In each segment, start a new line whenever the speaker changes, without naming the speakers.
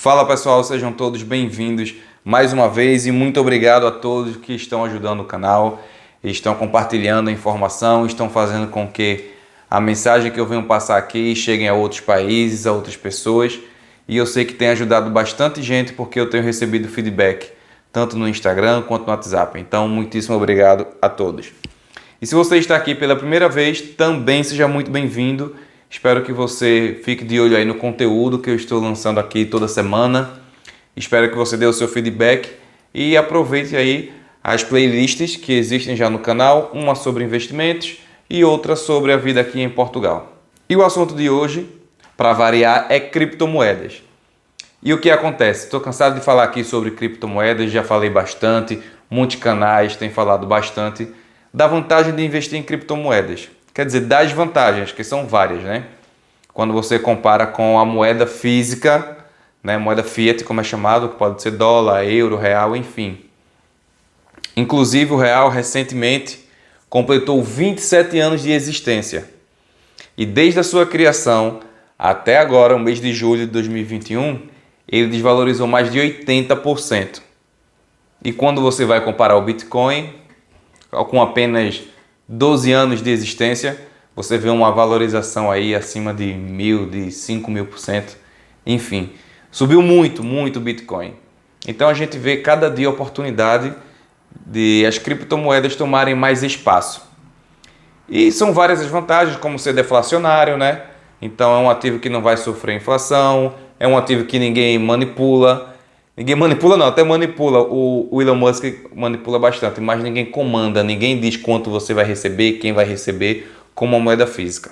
Fala pessoal, sejam todos bem-vindos mais uma vez e muito obrigado a todos que estão ajudando o canal, estão compartilhando a informação, estão fazendo com que a mensagem que eu venho passar aqui chegue a outros países, a outras pessoas, e eu sei que tem ajudado bastante gente porque eu tenho recebido feedback tanto no Instagram quanto no WhatsApp. Então, muitíssimo obrigado a todos. E se você está aqui pela primeira vez, também seja muito bem-vindo. Espero que você fique de olho aí no conteúdo que eu estou lançando aqui toda semana. Espero que você dê o seu feedback e aproveite aí as playlists que existem já no canal, uma sobre investimentos e outra sobre a vida aqui em Portugal. E o assunto de hoje, para variar, é criptomoedas. E o que acontece? Estou cansado de falar aqui sobre criptomoedas, já falei bastante, muitos canais têm falado bastante da vantagem de investir em criptomoedas. Quer dizer, das vantagens, que são várias, né? Quando você compara com a moeda física, né? Moeda fiat, como é chamado, que pode ser dólar, euro, real, enfim. Inclusive o real recentemente completou 27 anos de existência. E desde a sua criação até agora, o mês de julho de 2021, ele desvalorizou mais de 80%. E quando você vai comparar o Bitcoin, com apenas 12 anos de existência, você vê uma valorização aí acima de 1.000, de 5.000%. Enfim, subiu muito o Bitcoin. Então a gente vê cada dia a oportunidade de as criptomoedas tomarem mais espaço. E são várias as vantagens, como ser deflacionário, né? Então é um ativo que não vai sofrer inflação, é um ativo que ninguém manipula. Ninguém manipula não, até manipula. O Elon Musk manipula bastante, mas ninguém comanda, ninguém diz quanto você vai receber, quem vai receber, como uma moeda física.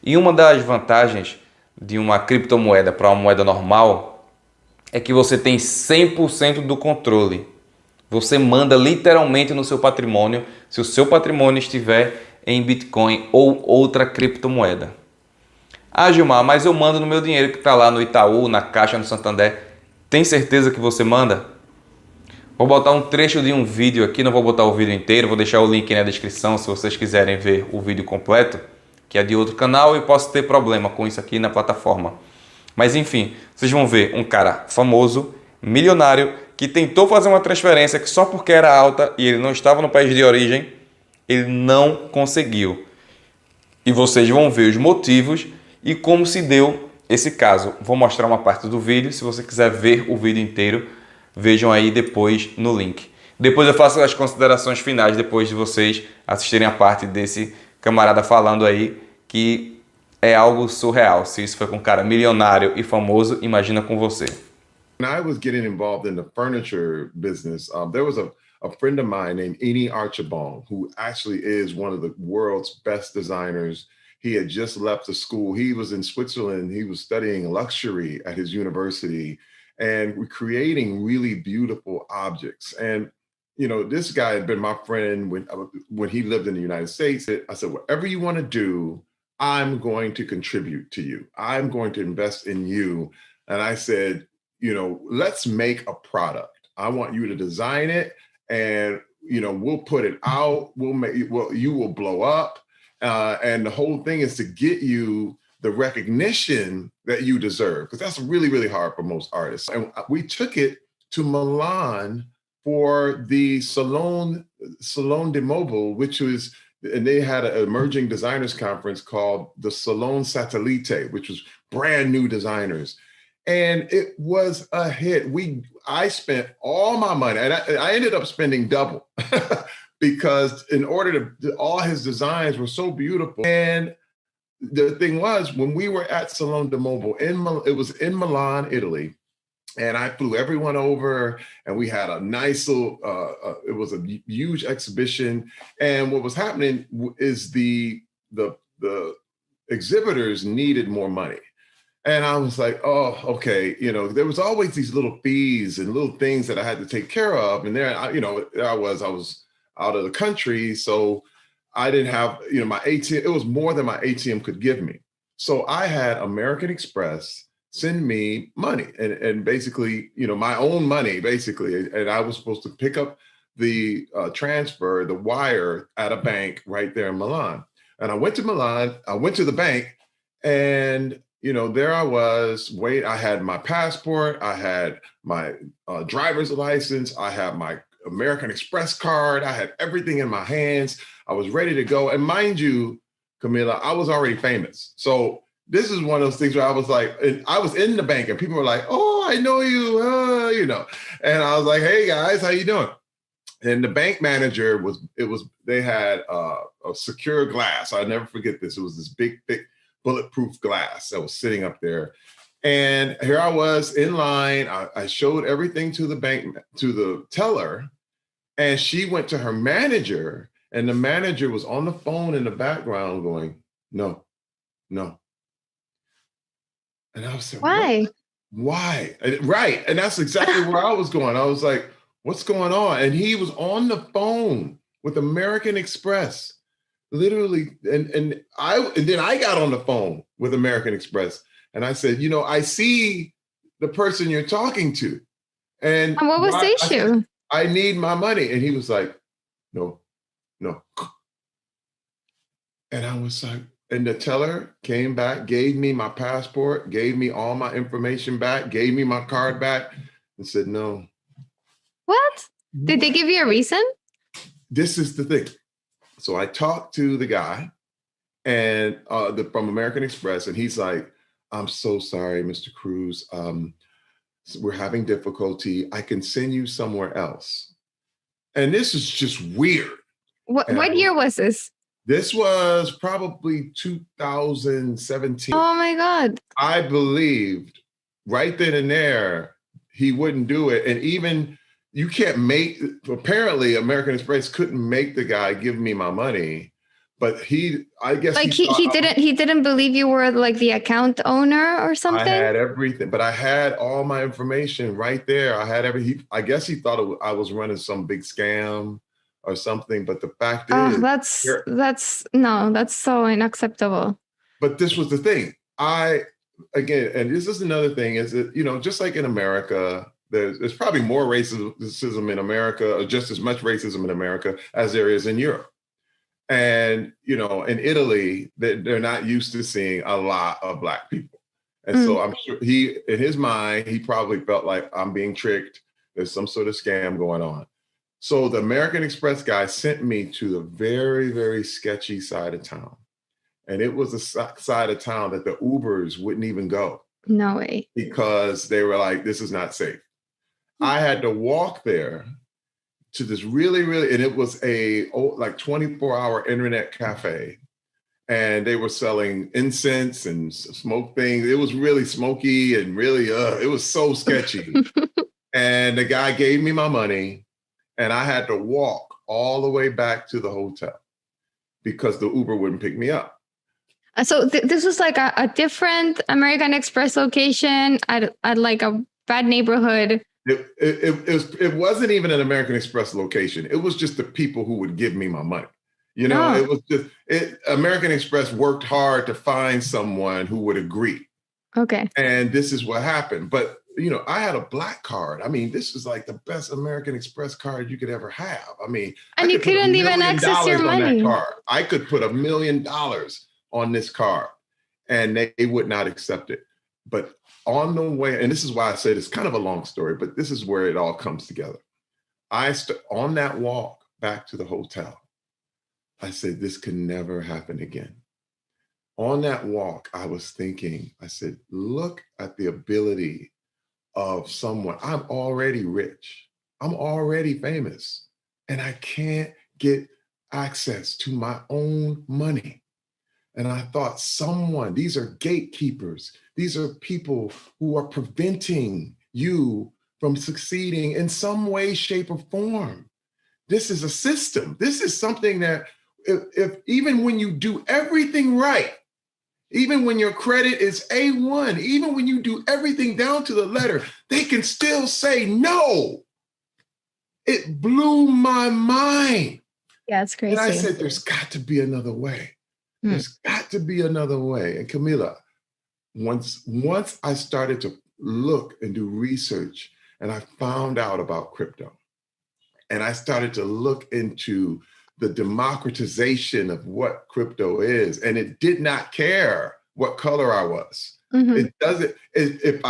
E uma das vantagens de uma criptomoeda para uma moeda normal é que você tem 100% do controle. Você manda literalmente no seu patrimônio, se o seu patrimônio estiver em Bitcoin ou outra criptomoeda. Ah, Gilmar, mas eu mando no meu dinheiro que está lá no Itaú, na Caixa, no Santander. Tem certeza que você manda? Vou botar um trecho de um vídeo aqui, não vou botar o vídeo inteiro, vou deixar o link na descrição se vocês quiserem ver o vídeo completo, que é de outro canal e posso ter problema com isso aqui na plataforma. Mas enfim, vocês vão ver um cara famoso, milionário, que tentou fazer uma transferência que só porque era alta e ele não estava no país de origem, ele não conseguiu. E vocês vão ver os motivos e como se deu esse caso. Vou mostrar uma parte do vídeo, se você quiser ver o vídeo inteiro, vejam aí depois no link. Depois eu faço as considerações finais, depois de vocês assistirem a parte desse camarada falando aí, que é algo surreal. Se isso foi com um cara milionário e famoso, imagina com você.
When I was getting involved in the furniture business, there was a friend of mine named Eni Archibald, who actually is one of the world's best designers. He had just left the school. He was in Switzerland. He was studying luxury at his university and creating really beautiful objects. And you know, this guy had been my friend when he lived in the United States. I said, whatever you want to do, I'm going to contribute to you. I'm going to invest in you. And I said, you know, let's make a product. I want you to design it, and you know, we'll put it out. You will blow up, and the whole thing is to get you the recognition that you deserve, because that's really, really hard for most artists. And we took it to Milan for the Salon de Mobile, which was, and they had an emerging designers conference called the Salon Satellite, which was brand new designers. And it was a hit. I spent all my money, and I ended up spending double because in order all his designs were so beautiful. And the thing was, when we were at Salon de Mobile it was in Milan, Italy, and I flew everyone over, and we had a nice little. It was a huge exhibition, and what was happening is the exhibitors needed more money. And I was like, oh, okay. You know, there was always these little fees and little things that I had to take care of. And there, I was out of the country. So I didn't have, you know, my ATM. It was more than my ATM could give me. So I had American Express send me money and basically, you know, my own money, basically. And I was supposed to pick up the transfer, the wire at a bank right there in Milan. And I went to Milan, I went to the bank, and there I was, I had my passport, I had my driver's license, I had my American Express card, I had everything in my hands. I was ready to go. And mind you, Camila, I was already famous. So this is one of those things where I was like, and I was in the bank and people were like, oh, I know you, And I was like, hey guys, how you doing? And the bank manager they had a secure glass. I'll never forget this. It was this big, thick, bulletproof glass that was sitting up there. And here I was in line. I showed everything to the teller, and she went to her manager, and the manager was on the phone in the background going, no, no. And I was like,
Why?
Why? Right. And that's exactly where I was going. I was like, what's going on? And he was on the phone with American Express, literally. And then I got on the phone with American Express, and I said, I see the person you're talking to. And
what was the issue?
I need my money. And he was like, no. And I was like, and the teller came back, gave me my passport, gave me all my information back, gave me my card back, and said, no.
What? Did they give you a reason?
This is the thing. So I talked to the guy and from American Express, and he's like, I'm so sorry, Mr. Cruz. We're having difficulty. I can send you somewhere else. And this is just weird.
What year was this?
This was probably 2017.
Oh my God.
I believed right then and there, he wouldn't do it. And even apparently American Express couldn't make the guy give me my money, but he didn't believe you were like the account owner or something. I had everything, but I had all my information right there. I had everything. I guess he thought I was running some big scam or something, but the fact is,
that's so unacceptable.
But this was the thing. And this is another thing, is that, just like in America, there's probably more racism in America, or just as much racism in America as there is in Europe. And, in Italy, they're not used to seeing a lot of Black people. And so I'm sure in his mind, he probably felt like I'm being tricked. There's some sort of scam going on. So the American Express guy sent me to the very, very sketchy side of town. And it was a side of town that the Ubers wouldn't even go.
No way.
Because they were like, this is not safe. I had to walk there to this really, really, and it was a 24-hour internet cafe. And they were selling incense and smoke things. It was really smoky and really, it was so sketchy. And the guy gave me my money. And I had to walk all the way back to the hotel because the Uber wouldn't pick me up.
So this was like a different American Express location at like a bad neighborhood.
It wasn't even an American Express location. It was just the people who would give me my money. It was just American Express worked hard to find someone who would agree.
Okay.
And this is what happened. But I had a Black card. I mean, this is like the best American Express card you could ever have. I mean,
and you couldn't even access your money.
I could put $1 million on this card and they would not accept it. But on the way, and this is why I said it's kind of a long story, but this is where it all comes together. On that walk back to the hotel, I said, this can never happen again. On that walk, I was thinking, I said, look at the ability of someone. I'm already rich. I'm already famous. And I can't get access to my own money. And I thought these are gatekeepers. These are people who are preventing you from succeeding in some way, shape, or form. This is a system. This is something that if even when you do everything right, even when your credit is A1, even when you do everything down to the letter, they can still say no. It blew my mind.
Yeah, it's crazy.
And I said, there's got to be another way. There's got to be another way. And Camila, once I started to look and do research and I found out about crypto and I started to look into the democratization of what crypto is, and it did not care what color I was. It doesn't. If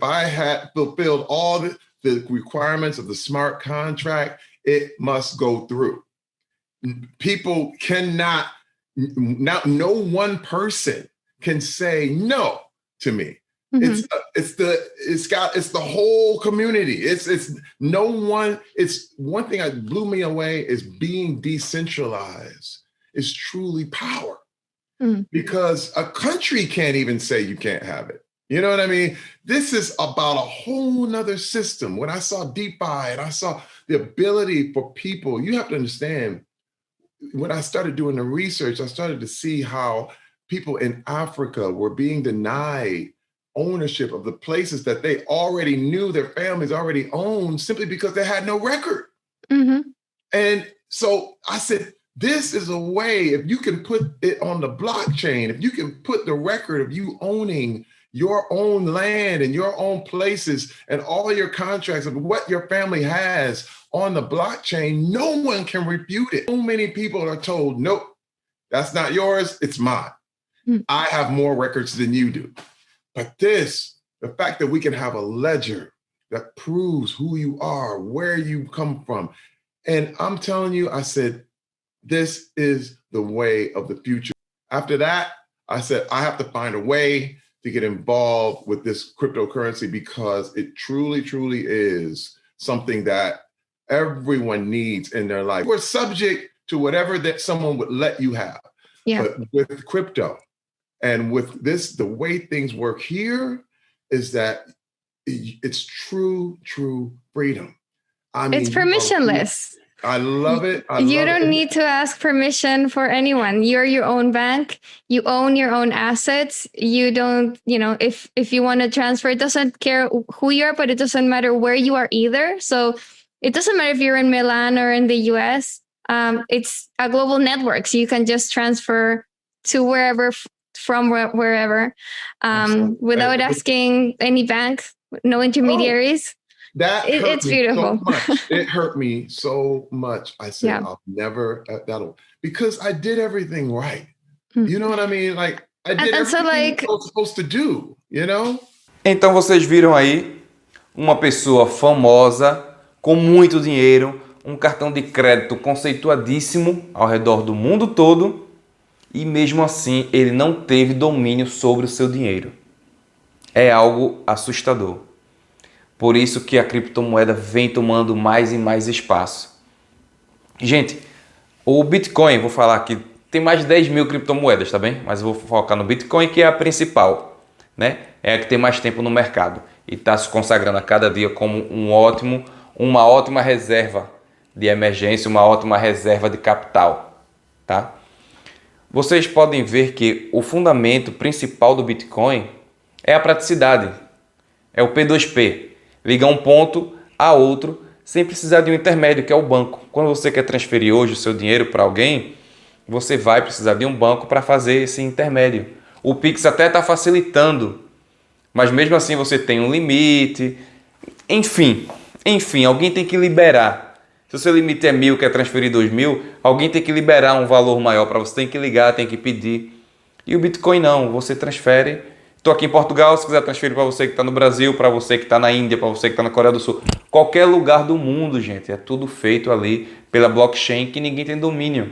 I had fulfilled all the requirements of the smart contract, it must go through. People cannot. No one person can say no to me. It's the whole community. It's no one. It's one thing that blew me away is being decentralized is truly power. Because a country can't even say you can't have it. You know what I mean? This is about a whole nother system. When I saw DeFi and I saw the ability for people, you have to understand, when I started doing the research, I started to see how people in Africa were being denied ownership of the places that they already knew their families already owned simply because they had no record. And so I said, this is a way, if you can put it on the blockchain, if you can put the record of you owning your own land and your own places and all your contracts of what your family has on the blockchain, no one can refute it. So many people are told, nope, that's not yours, it's mine. I have more records than you do. But the fact that we can have a ledger that proves who you are, where you come from. And I'm telling you, I said, this is the way of the future. After that, I said, I have to find a way to get involved with this cryptocurrency because it truly, truly is something that everyone needs in their life. We're subject to whatever that someone would let you have. But with crypto and with this, the way things work here is that it's true freedom. I mean,
it's permissionless.
I love it.
You don't need to ask permission for anyone. You're your own bank. You own your own assets. You don't, if you want to transfer, it doesn't care who you are, but it doesn't matter where you are either. So it doesn't matter if you're in Milan or in the US. It's a global network. So you can just transfer to wherever, from wherever, without asking any bank, no intermediaries. It's beautiful.
So much. It hurt me so much. I said, I'll never, because I did everything right. You know what I mean? Like, I did everything I was supposed to do, you know?
Então vocês viram aí uma pessoa famosa, com muito dinheiro, um cartão de crédito conceituadíssimo ao redor do mundo todo, e mesmo assim ele não teve domínio sobre o seu dinheiro. É algo assustador. Por isso que a criptomoeda vem tomando mais e mais espaço. Gente, o Bitcoin, vou falar aqui, tem mais de 10 mil criptomoedas, tá bem? Mas eu vou focar no Bitcoin, que é a principal, né? É a que tem mais tempo no mercado e está se consagrando a cada dia como uma ótima reserva de emergência, uma ótima reserva de capital, tá? Vocês podem ver que o fundamento principal do Bitcoin é a praticidade, é o P2P. Liga um ponto a outro sem precisar de um intermédio, que é o banco. Quando você quer transferir hoje o seu dinheiro para alguém, você vai precisar de um banco para fazer esse intermédio. O Pix até está facilitando, mas mesmo assim você tem um limite. Enfim, alguém tem que liberar. Se o seu limite é 1.000, quer transferir 2.000, alguém tem que liberar um valor maior para você. Tem que ligar, tem que pedir. E o Bitcoin não, você transfere. Estou aqui em Portugal, se quiser transferir para você que está no Brasil, para você que está na Índia, para você que está na Coreia do Sul. Qualquer lugar do mundo, gente. É tudo feito ali pela blockchain que ninguém tem domínio.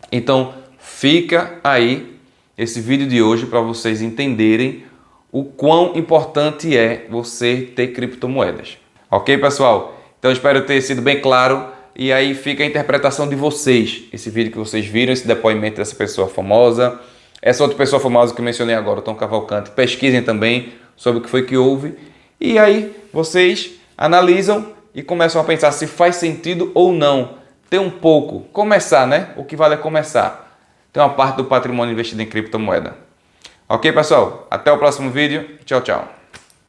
Então, fica aí esse vídeo de hoje para vocês entenderem o quão importante é você ter criptomoedas. Ok, pessoal? Então, espero ter sido bem claro. E aí fica a interpretação de vocês. Esse vídeo que vocês viram, esse depoimento dessa pessoa famosa. Essa outra pessoa famosa que eu mencionei agora, o Tom Cavalcante, pesquisem também sobre o que foi que houve. E aí vocês analisam e começam a pensar se faz sentido ou não ter um pouco, começar, né? O que vale é começar. Tem uma parte do patrimônio investido em criptomoeda. Ok, pessoal? Até o próximo vídeo. Tchau, tchau.